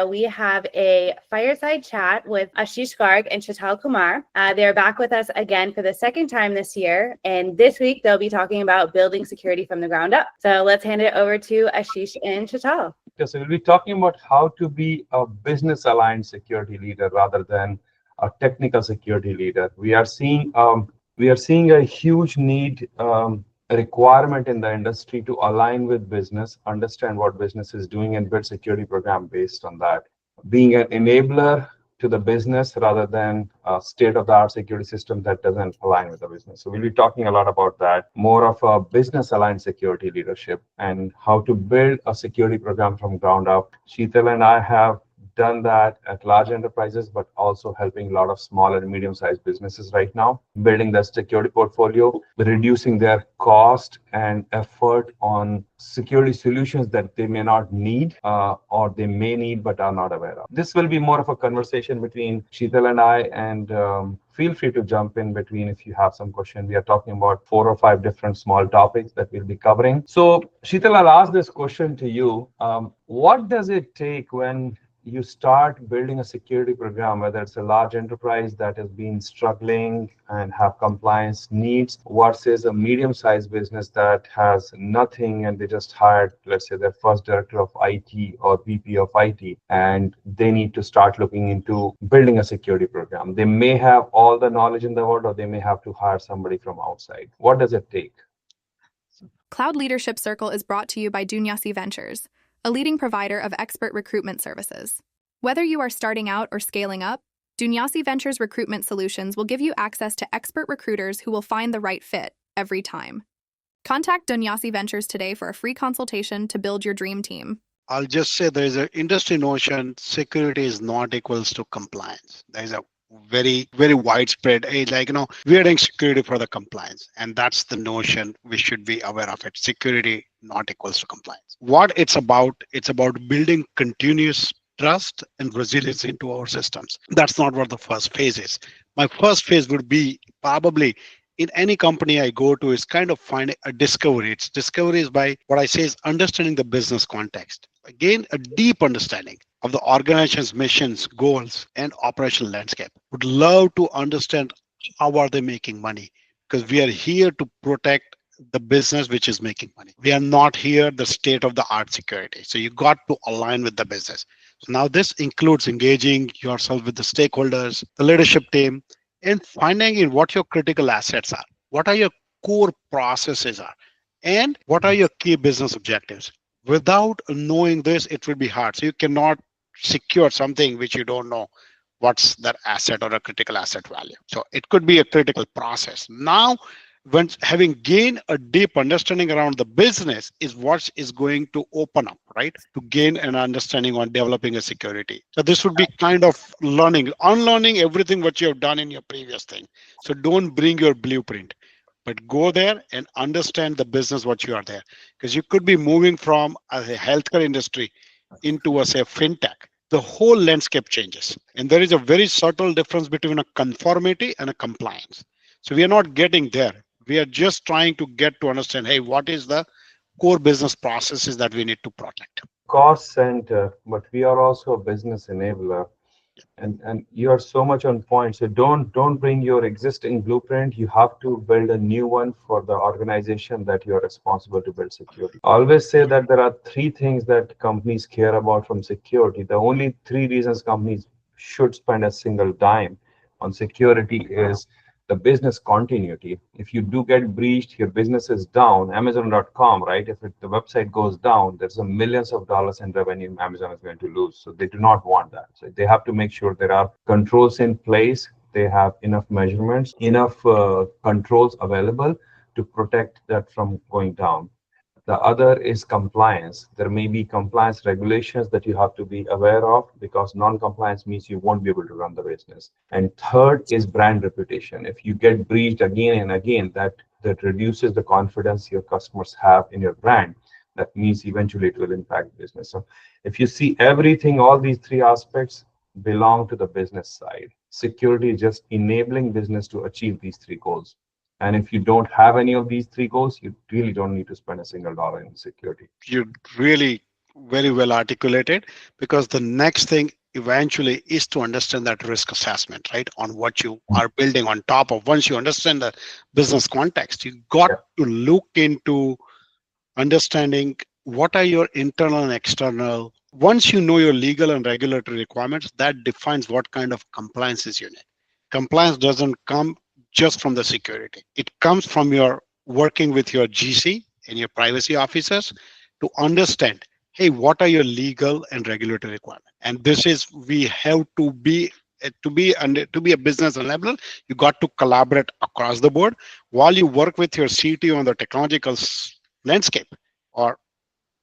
We have a fireside chat with Ashish, Garg, and Shital Kumar. They're back with us again for the second time this year. And this week, they'll be talking about building security from the ground up. So let's hand it over to Ashish and Shital. Okay, so we'll be talking about how to be a business-aligned security leader rather than a technical security leader. We are seeing a huge need, a requirement in the industry to align with business, understand what business is doing, and build security program based on that. Being an enabler to the business rather than a state-of-the-art security system that doesn't align with the business. So we'll be talking a lot about that, more of a business-aligned security leadership and how to build a security program from ground up. Shital and I have done that at large enterprises, but also helping a lot of small and medium-sized businesses right now, building their security portfolio, reducing their cost and effort on security solutions that they may not need or they may need but are not aware of. This will be more of a conversation between Shital and I, and feel free to jump in between if you have some question. We are talking about 4 or 5 different small topics that we'll be covering. So Shital, I'll ask this question to you. What does it take when you start building a security program, whether it's a large enterprise that has been struggling and have compliance needs versus a medium-sized business that has nothing and they just hired, let's say, their first director of IT or VP of IT, and they need to start looking into building a security program. They may have all the knowledge in the world, or they may have to hire somebody from outside. What does it take? Cloud Leadership Circle is brought to you by Dunyasi Ventures, a leading provider of expert recruitment services. Whether you are starting out or scaling up, Dunyasi Ventures recruitment solutions will give you access to expert recruiters who will find the right fit every time. Contact Dunyasi Ventures today for a free consultation to build your dream team. I'll just say there is an industry notion, security is not equals to compliance. There is a very, very widespread, we are doing security for the compliance. And that's the notion. We should be aware of it. Security not equals to compliance. What it's about building continuous trust and resilience into our systems. That's not what the first phase is. My first phase would be probably in any company I go to is kind of find a discovery. It's discovery is by what I say is understanding the business context. Again, a deep understanding of the organization's missions, goals, and operational landscape. Would love to understand how are they making money, because we are here to protect the business which is making money. We are not here the state of the art security. So you got to align with the business. So now this includes engaging yourself with the stakeholders, the leadership team, and finding in what your critical assets are, what are your core processes are, and what are your key business objectives. Without knowing this, it will be hard. So you cannot secure something which you don't know what's that asset or a critical asset value. So it could be a critical process. Now, when having gained a deep understanding around the business is what is going to open up, right? To gain an understanding on developing a security. So this would be kind of learning, unlearning everything what you have done in your previous thing. So don't bring your blueprint, but go there and understand the business what you are there. Because you could be moving from a healthcare industry into a, say, fintech. The whole landscape changes. And there is a very subtle difference between a conformity and a compliance. So we are not getting there. We are just trying to get to understand, hey, what is the core business processes that we need to protect? Cost center, but we are also a business enabler. And you are so much on point. So don't bring your existing blueprint. You have to build a new one for the organization that you are responsible to build security. I always say that there are 3 things that companies care about from security. The only 3 reasons companies should spend a single dime on security is the business continuity. If you do get breached, your business is down. Amazon.com, right? If the website goes down, there's millions of dollars in revenue Amazon is going to lose. So they do not want that. So they have to make sure there are controls in place. They have enough measurements, enough controls available to protect that from going down. The other is compliance. There may be compliance regulations that you have to be aware of, because non-compliance means you won't be able to run the business. And third is brand reputation. If you get breached again and again, that reduces the confidence your customers have in your brand. That means eventually it will impact business. So if you see everything, all these 3 aspects belong to the business side. Security is just enabling business to achieve these 3 goals. And if you don't have any of these 3 goals, you really don't need to spend a single dollar in security. You really very well articulated, because the next thing eventually is to understand that risk assessment, right? On what you are building on top of. Once you understand the business context, you got Yeah. to look into understanding what are your internal and external. Once you know your legal and regulatory requirements, that defines what kind of compliances you need. Compliance doesn't come just from the security. It comes from your working with your GC and your privacy officers to understand, hey, what are your legal and regulatory requirements? And this is, we have to be to be a business enabler, you got to collaborate across the board while you work with your CTO on the technological landscape or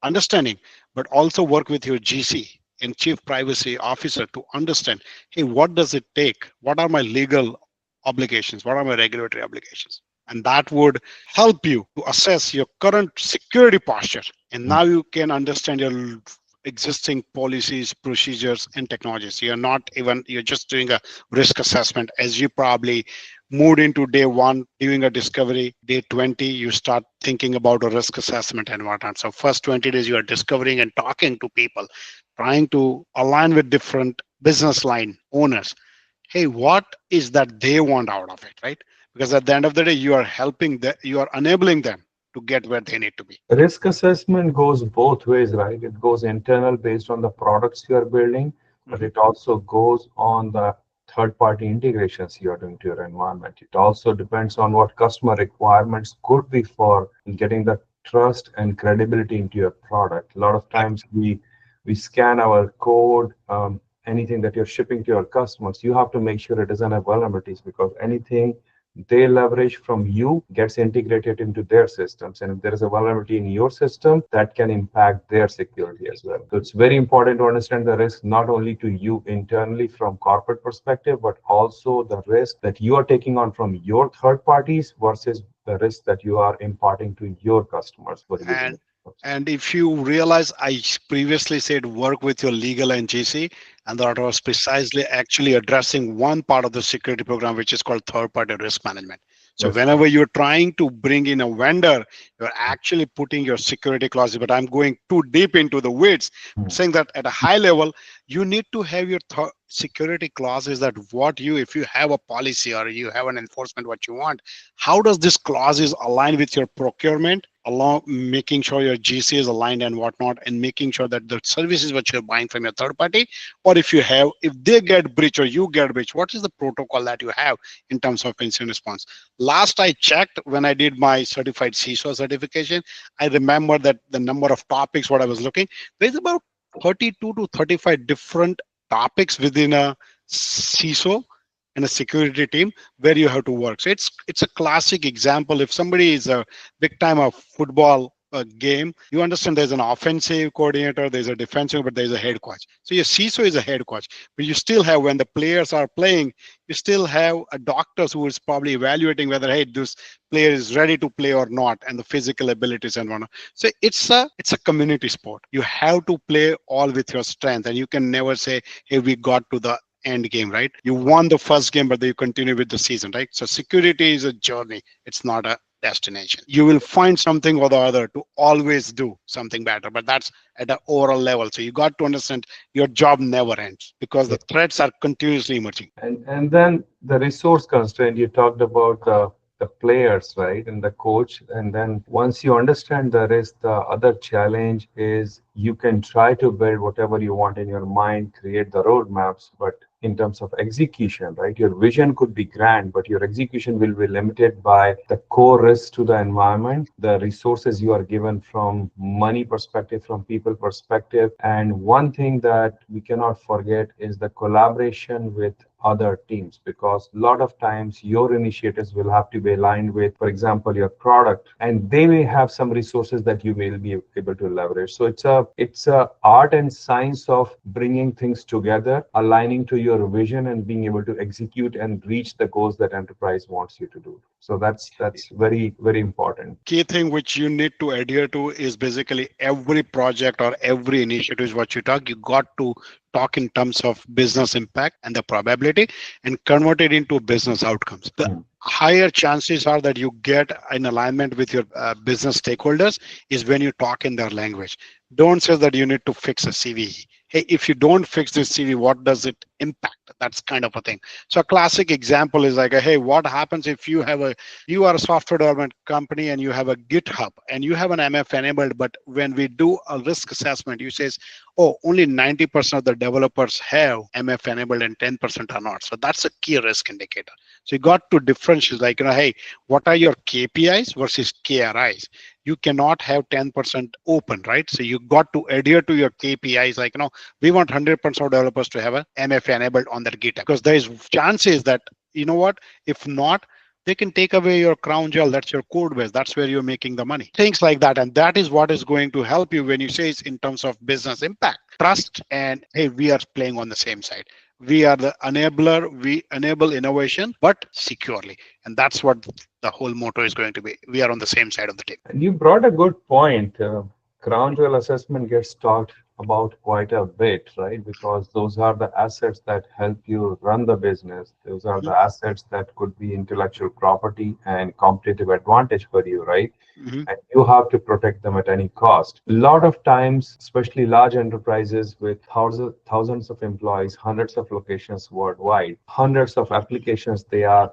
understanding, but also work with your GC and chief privacy officer to understand, hey, what does it take? What are my legal obligations? What are my regulatory obligations? And that would help you to assess your current security posture. And now you can understand your existing policies, procedures, and technologies. You're not even, you're just doing a risk assessment. As you probably moved into day one, doing a discovery, day 20, you start thinking about a risk assessment and whatnot. So first 20 days, you are discovering and talking to people, trying to align with different business line owners. Hey, what is that they want out of it, right? Because at the end of the day, you are helping them, you are enabling them to get where they need to be. Risk assessment goes both ways, right? It goes internal based on the products you are building, but Mhm. it also goes on the third-party integrations you are doing to your environment. It also depends on what customer requirements could be for getting the trust and credibility into your product. A lot of times we scan our code, anything that you're shipping to your customers, you have to make sure it doesn't have vulnerabilities because anything they leverage from you gets integrated into their systems. And if there is a vulnerability in your system, that can impact their security as well. So it's very important to understand the risk not only to you internally from corporate perspective, but also the risk that you are taking on from your third parties versus the risk that you are imparting to your customers for using And it. and if you realize, I previously said work with your legal and GC, and that was precisely actually addressing one part of the security program, which is called third-party risk management. So Yes. whenever you're trying to bring in a vendor, you're actually putting your security clauses. But I'm going too deep into the weeds, saying that at a high level, you need to have your security clauses that what you, if you have a policy or you have an enforcement, what you want, how does this clauses align with your procurement, along making sure your GC is aligned and whatnot, and making sure that the services which you're buying from your third party, or if you have, if they get breached or you get breached, what is the protocol that you have in terms of incident response? Last I checked, when I did my certified CISO certification, I remember that the number of topics what I was looking, there's about 32 to 35 different topics within a CISO and a security team where you have to work. So it's a classic example. If somebody is a big time of football game, you understand there's an offensive coordinator, there's a defensive, but there's a head coach. So your CISO is a head coach, but you still have, when the players are playing, you still have a doctor who is probably evaluating whether, hey, this player is ready to play or not, and the physical abilities and whatnot. So it's a community sport. You have to play all with your strength, and you can never say, hey, we got to the end game, right? You won the first game, but then you continue with the season, right? So security is a journey. It's not a destination. You will find something or the other to always do something better, but that's at an overall level. So you got to understand your job never ends because the threats are continuously emerging. And then the resource constraint, you talked about the players, right, and the coach. And then once you understand the risk, the other challenge is you can try to build whatever you want in your mind, create the roadmaps, but in terms of execution, right, your vision could be grand, but your execution will be limited by the core risks to the environment, the resources you are given from money perspective, from people perspective. And one thing that we cannot forget is the collaboration with other teams, because a lot of times your initiatives will have to be aligned with, for example, your product, and they may have some resources that you will be able to leverage. So it's a art and science of bringing things together, aligning to your your vision and being able to execute and reach the goals that enterprise wants you to do. So that's very, very important. Key thing which you need to adhere to is basically every project or every initiative is what you talk. You got to talk in terms of business impact and the probability and convert it into business outcomes. The higher chances are that you get in alignment with your business stakeholders is when you talk in their language. Don't say that you need to fix a CV. Hey, if you don't fix this CV, what does it impact? That's kind of a thing. So a classic example is like, hey, what happens if you are a software development company and you have a GitHub and you have an MF enabled, but when we do a risk assessment, you says, oh, only 90% of the developers have MF enabled and 10% are not. So that's a key risk indicator. So you got to differentiate, like, hey, what are your KPIs versus KRIs? You cannot have 10% open, right? So you got to adhere to your KPIs. Like, we want 100% of developers to have a MF enabled on their GitHub, because there is chances that, what, if not, they can take away your crown jewel. That's your code base. That's where you're making the money. Things like that. And that is what is going to help you when you say it's in terms of business impact, trust, and hey, we are playing on the same side. We are the enabler. We enable innovation, but securely. And that's what the whole motto is going to be. We are on the same side of the table. And you brought a good point. Crown jewel assessment gets talked about quite a bit, right? Because those are the assets that help you run the business. Those are the assets that could be intellectual property and competitive advantage for you, right? And you have to protect them at any cost. A lot of times, especially large enterprises with thousands of employees, hundreds of locations worldwide, hundreds of applications they are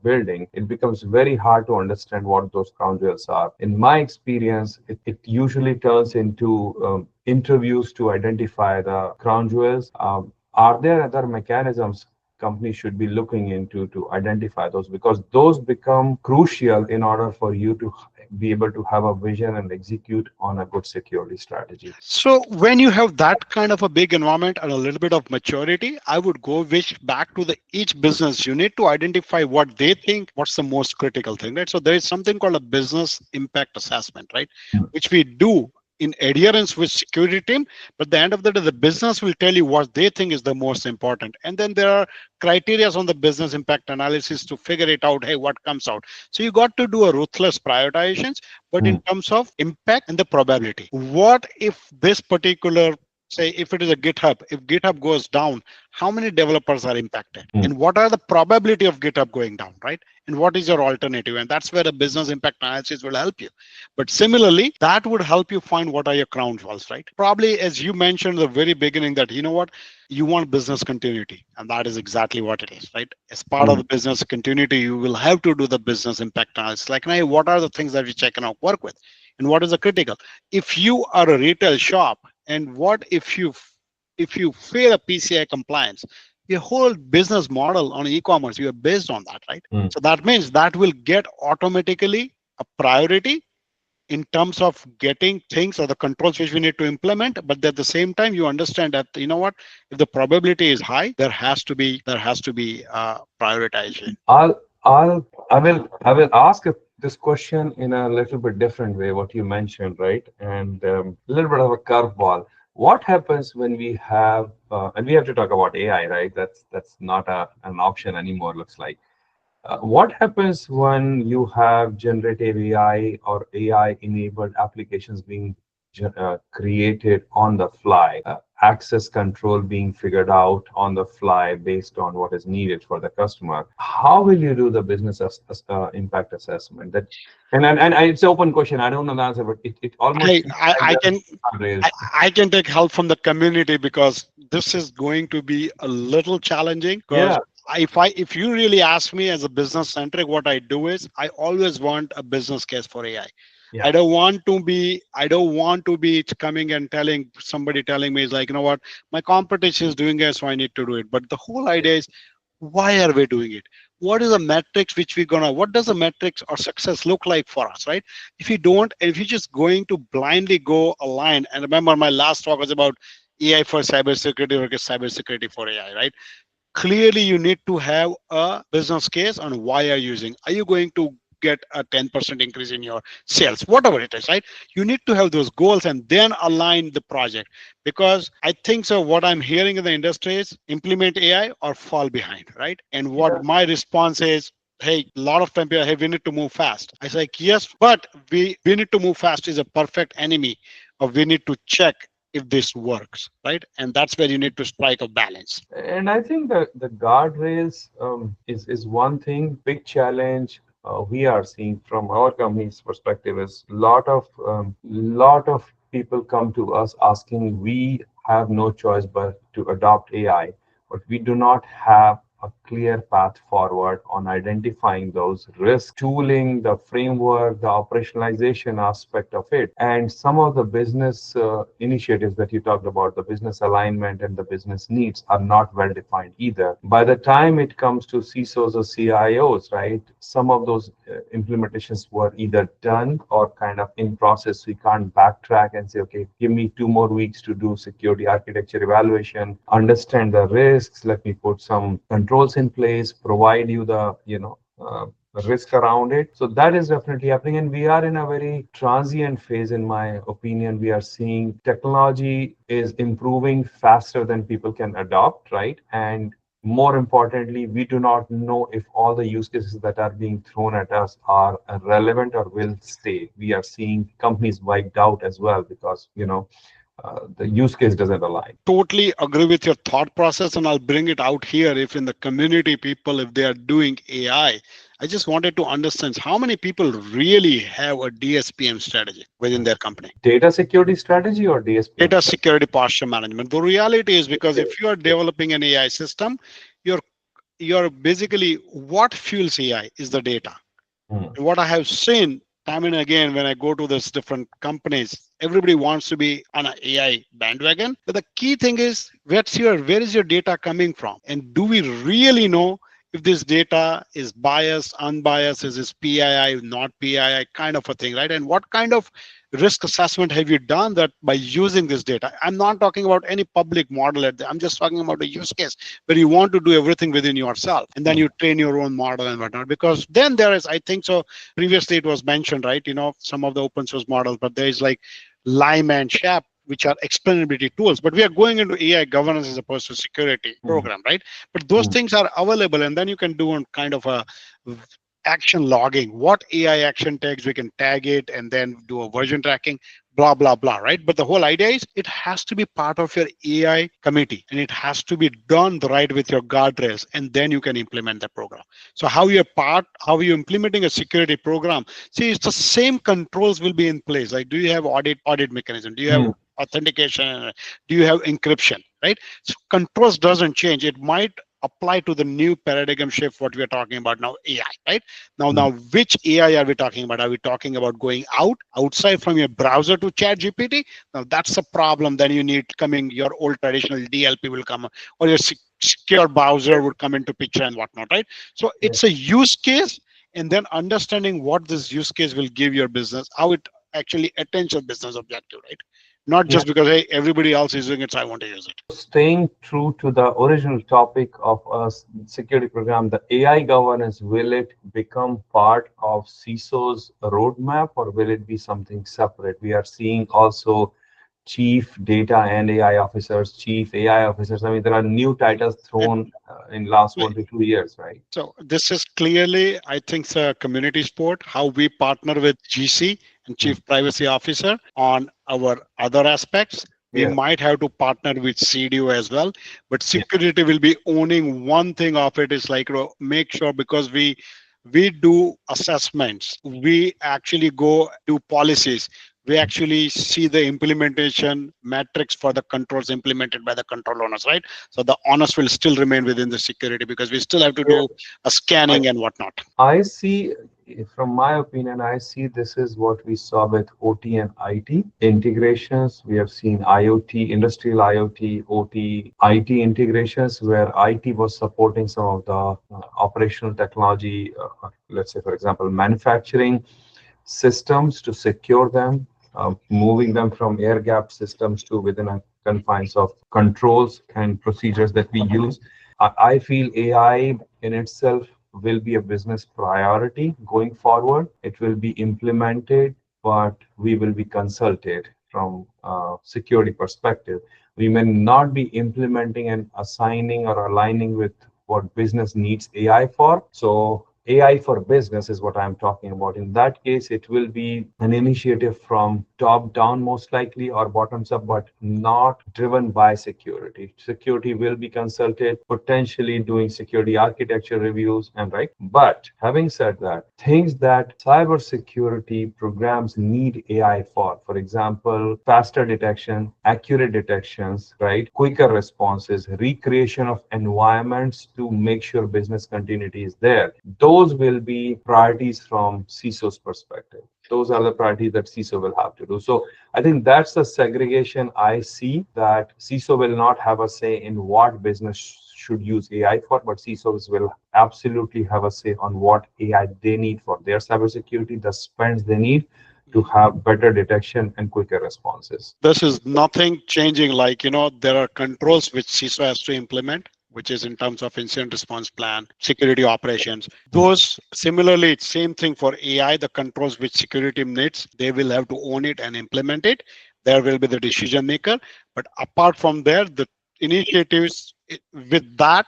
building, it becomes very hard to understand what those crown jewels are. In my experience, it usually turns into interviews to identify the crown jewels. Are there other mechanisms companies should be looking into to identify those, because those become crucial in order for you to be able to have a vision and execute on a good security strategy? So when you have that kind of a big environment and a little bit of maturity, I would go back to the each business unit to identify what they think, what's the most critical thing, right? So there is something called a business impact assessment, right? Which we do in adherence with security team, but at the end of the day, the business will tell you what they think is the most important. And then there are criteria on the business impact analysis to figure it out, hey, what comes out. So you got to do a ruthless prioritizations, but in terms of impact and the probability. What if this particular, say, if it is a GitHub, if GitHub goes down, how many developers are impacted? And what are the probability of GitHub going down, right? And what is your alternative? And that's where the business impact analysis will help you. But similarly, that would help you find what are your crown jewels, right? Probably, as you mentioned at the very beginning, that what, you want business continuity, and that is exactly what it is, right? As part of the business continuity, you will have to do the business impact analysis. Like, hey, what are the things that I cannot work with, and what is the critical? If you are a retail shop, and what if you fail a PCI compliance? Your whole business model on e-commerce, you are based on that, right? So that means that will get automatically a priority in terms of getting things or the controls which we need to implement. But at the same time, you understand that, what, if the probability is high, there has to be prioritization. I will ask this question in a little bit different way, what you mentioned, right? And a little bit of a curveball. What happens when we have, and we have to talk about AI, right? That's not an option anymore, looks like. What happens when you have generative AI or AI-enabled applications being created on the fly, access control being figured out on the fly based on what is needed for the customer? How will you do the business impact assessment? And it's an open question. I don't know the answer, but it almost I can take help from the community, because this is going to be a little challenging. Because if you really ask me as a business centric, what I do is I always want a business case for AI. I don't want to be coming and telling me is like, what, my competition is doing it, so I need to do it. But the whole idea is, why are we doing it? What is the metrics what does the metrics or success look like for us, right? If you're just going to blindly go align, and remember my last talk was about AI for cybersecurity versus cybersecurity for AI, right? Clearly, you need to have a business case on why are you using. Are you going to get a 10% increase in your sales, whatever it is, right? You need to have those goals and then align the project. Because I think so, what I'm hearing in the industry is implement AI or fall behind, right? And what my response is, hey, a lot of time people, hey, we need to move fast. I say, yes, but we need to move fast is a perfect enemy of we need to check if this works, right? And that's where you need to strike a balance. And I think the guardrails is one thing. Big challenge we are seeing from our company's perspective is lot of people come to us asking, we have no choice but to adopt AI, but we do not have a clear path forward on identifying those risks, tooling, the framework, the operationalization aspect of it, and some of the business initiatives that you talked about, the business alignment and the business needs are not well defined either. By the time it comes to CISOs or CIOs, right, some of those implementations were either done or kind of in process. We can't backtrack and say, okay, give me 2 more weeks to do security architecture evaluation, understand the risks, let me put some controls in place, provide you the risk around it. So that is definitely happening, and we are in a very transient phase. In my opinion, we are seeing technology is improving faster than people can adopt, right? And more importantly, we do not know if all the use cases that are being thrown at us are relevant or will stay. We are seeing companies wiped out as well because the use case doesn't align. Totally agree with your thought process, and I'll bring it out here. If in the community people, if they are doing AI, I just wanted to understand how many people really have a DSPM strategy within their company. Data security strategy or DSPM? Data security posture management. The reality is, because if you are developing an AI system, you're basically, what fuels AI is the data. And what I have seen time and again when I go to these different companies, everybody wants to be on an AI bandwagon. But the key thing is, where is your data coming from? And do we really know if this data is biased, unbiased, is this PII, not PII, kind of a thing, right? And what kind of risk assessment have you done that by using this data? I'm not talking about any public model. I'm just talking about a use case where you want to do everything within yourself, and then you train your own model and whatnot. Because then there is, I think so, previously it was mentioned, right? Some of the open source models, but there is like Lime and Shap, which are explainability tools. But we are going into AI governance as opposed to security program, right? But those things are available, and then you can do on kind of a action logging, what AI action tags we can tag it, and then do a version tracking, blah blah blah, right? But the whole idea is it has to be part of your AI committee, and it has to be done right with your guardrails, and then you can implement the program. So how are you implementing a security program? See, it's the same controls will be in place. Like, do you have audit mechanism? Do you have authentication? Do you have encryption, right? So controls doesn't change. It might apply to the new paradigm shift what we are talking about now, AI, right? Now which AI are we talking about? Are we talking about going outside from your browser to chat GPT? Now that's a problem. Then you need coming, your old traditional DLP will come, or your secure browser would come into picture and whatnot, right? So it's a use case, and then understanding what this use case will give your business, how it actually attains your business objective, right? Not just because, hey, everybody else is doing it, so I want to use it. Staying true to the original topic of a security program, the AI governance, will it become part of CISO's roadmap or will it be something separate? We are seeing also chief data and AI officers, chief AI officers. I mean, there are new titles thrown in last 1 to 2 years, right? So this is clearly, I think, a community sport, how we partner with GC and Chief Privacy Officer on our other aspects. We might have to partner with CDO as well, but security will be owning one thing of it, is like, make sure, because we do assessments, we actually go do policies, we actually see the implementation metrics for the controls implemented by the control owners, right? So the onus will still remain within the security because we still have to do a scanning and whatnot. I see, from my opinion, I see this is what we saw with OT and IT integrations. We have seen IoT, industrial IoT, OT, IT integrations where IT was supporting some of the operational technology, let's say, for example, manufacturing systems to secure them, moving them from air-gapped systems to within a confines of controls and procedures that we use. I feel AI in itself will be a business priority going forward. It will be implemented, but we will be consulted from a security perspective. We may not be implementing and assigning or aligning with what business needs AI for. So AI for business is what I'm talking about. In that case, it will be an initiative from top down, most likely, or bottoms up, but not driven by security. Security will be consulted, potentially doing security architecture reviews, and right. But having said that, things that cybersecurity programs need AI for example, faster detection, accurate detections, right? Quicker responses, recreation of environments to make sure business continuity is there. Those will be priorities from CISO's perspective. Those are the priorities that CISO will have to do. So I think that's the segregation I see, that CISO will not have a say in what business should use AI for, but CISOs will absolutely have a say on what AI they need for their cybersecurity, the spends they need to have better detection and quicker responses. This is nothing changing. Like, there are controls which CISO has to implement, which is in terms of incident response plan, security operations. Those similarly, it's same thing for AI, the controls which security needs, they will have to own it and implement it. There will be the decision maker. But apart from there, the initiatives with that,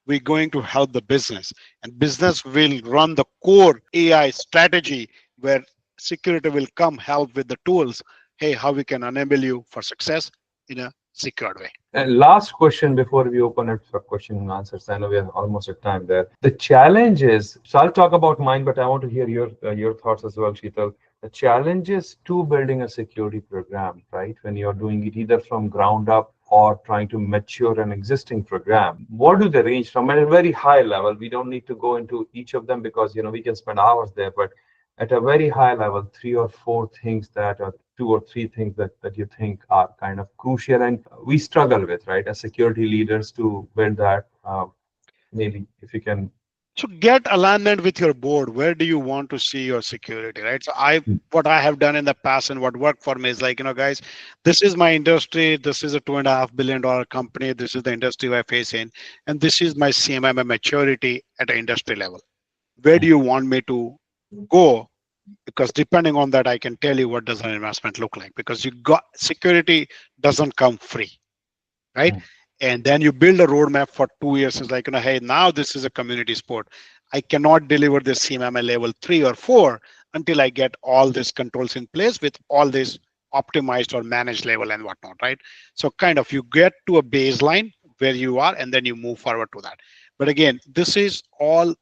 we're going to help the business, and business will run the core AI strategy where security will come help with the tools. Hey, how we can enable you for success in a secured way. And last question before we open it for question and answers. I know we are almost at time there. The challenge is, so I'll talk about mine, but I want to hear your thoughts as well, Shital. The challenge is to building a security program, right? When you're doing it either from ground up or trying to mature an existing program. What do they range from? At a very high level, we don't need to go into each of them because we can spend hours there, but at a very high level, three or four things that are two or three things that you think are kind of crucial and we struggle with, right, as security leaders to build that. Maybe if you can. So get alignment with your board. Where do you want to see your security, right? So what I have done in the past and what worked for me is like, guys, this is my industry. This is a $2.5 billion company. This is the industry I face in, and this is my CMI maturity at an industry level. Where do you want me to go? Because depending on that, I can tell you what does an investment look like, because security doesn't come free, right? And then you build a roadmap for 2 years. It's like, hey, now this is a community sport. I cannot deliver this CMMI level 3 or 4 until I get all these controls in place with all this optimized or managed level and whatnot, right? So kind of you get to a baseline where you are and then you move forward to that. But again, this is all.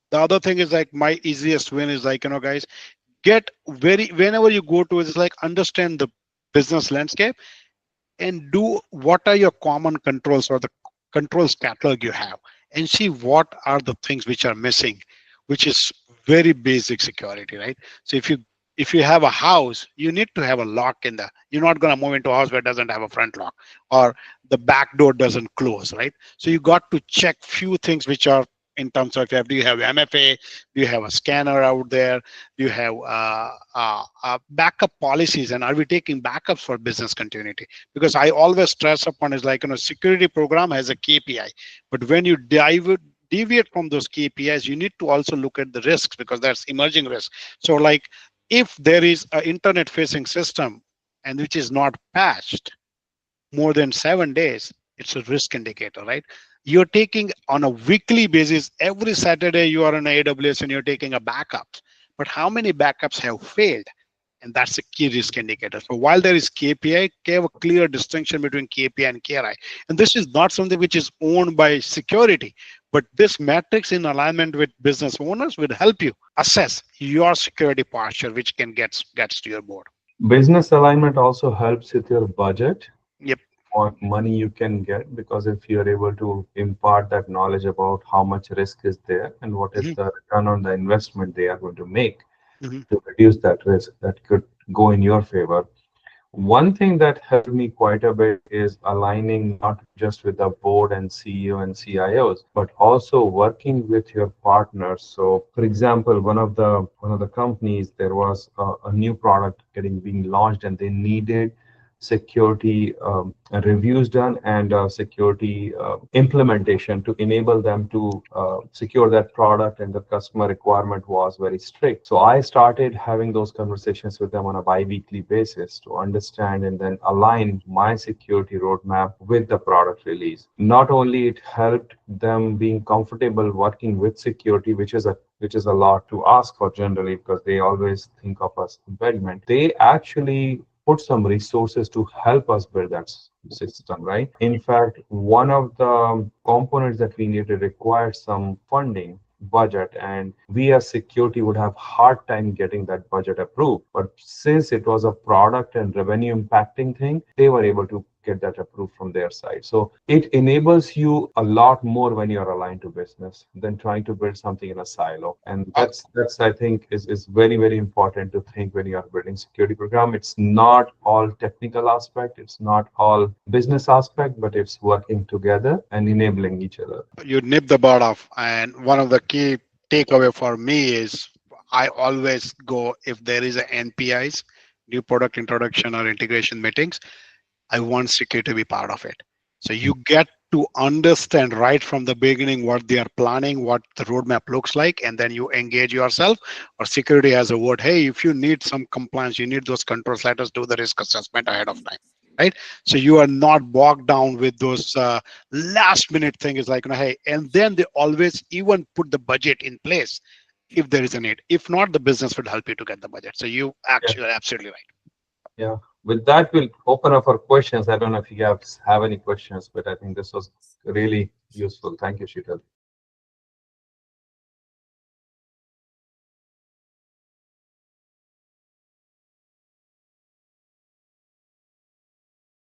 The other thing is like my easiest win is like, guys, whenever you go to it, it's like understand the business landscape and do what are your common controls or the controls catalog you have, and see what are the things which are missing, which is very basic security, right? So if you have a house, you need to have a lock in you're not going to move into a house where it doesn't have a front lock or the back door doesn't close, right? So you got to check few things which are in terms of, do you have MFA, do you have a scanner out there, do you have backup policies, and are we taking backups for business continuity? Because I always stress upon is like, security program has a KPI, but when you deviate from those KPIs, you need to also look at the risks, because that's emerging risk. So like if there is an internet facing system and which is not patched more than 7 days, it's a risk indicator, right? You're taking on a weekly basis, every Saturday you are on AWS and you're taking a backup, but how many backups have failed? And that's a key risk indicator. So while there is KPI, have a clear distinction between KPI and KRI. And this is not something which is owned by security, but this matrix in alignment with business owners will help you assess your security posture, which can gets to your board. Business alignment also helps with your budget. Yep. What money you can get, because if you're able to impart that knowledge about how much risk is there and what is the return on the investment they are going to make to reduce that risk, that could go in your favor. One thing that helped me quite a bit is aligning not just with the board and CEO and CIOs, but also working with your partners. So, for example, one of the companies, there was a new product being launched, and they needed security reviews done and security implementation to enable them to secure that product, and the customer requirement was very strict. So I started having those conversations with them on a bi-weekly basis to understand and then align my security roadmap with the product release. Not only it helped them being comfortable working with security, which is a lot to ask for generally because they always think of us impediment. They actually put some resources to help us build that system, right? In fact, one of the components that we needed required some funding budget, and we as security would have hard time getting that budget approved. But since it was a product and revenue impacting thing, they were able to get that approved from their side. So it enables you a lot more when you're aligned to business than trying to build something in a silo. And that's I think is very, very important to think when you are building security program. It's not all technical aspect, it's not all business aspect, but it's working together and enabling each other. You nip the bud off, and one of the key takeaway for me is I always go if there is a NPIs, new product introduction or integration meetings. I want security to be part of it. So you get to understand right from the beginning what they are planning, what the roadmap looks like, and then you engage yourself. Or security has a word, hey, if you need some compliance, you need those controls, let us do the risk assessment ahead of time. Right. So you are not bogged down with those last minute things like, hey, and then they always even put the budget in place if there is a need. If not, the business would help you to get the budget. So you actually are absolutely right. Yeah. With that, we'll open up for questions. I don't know if you have any questions, but I think this was really useful. Thank you, Shital.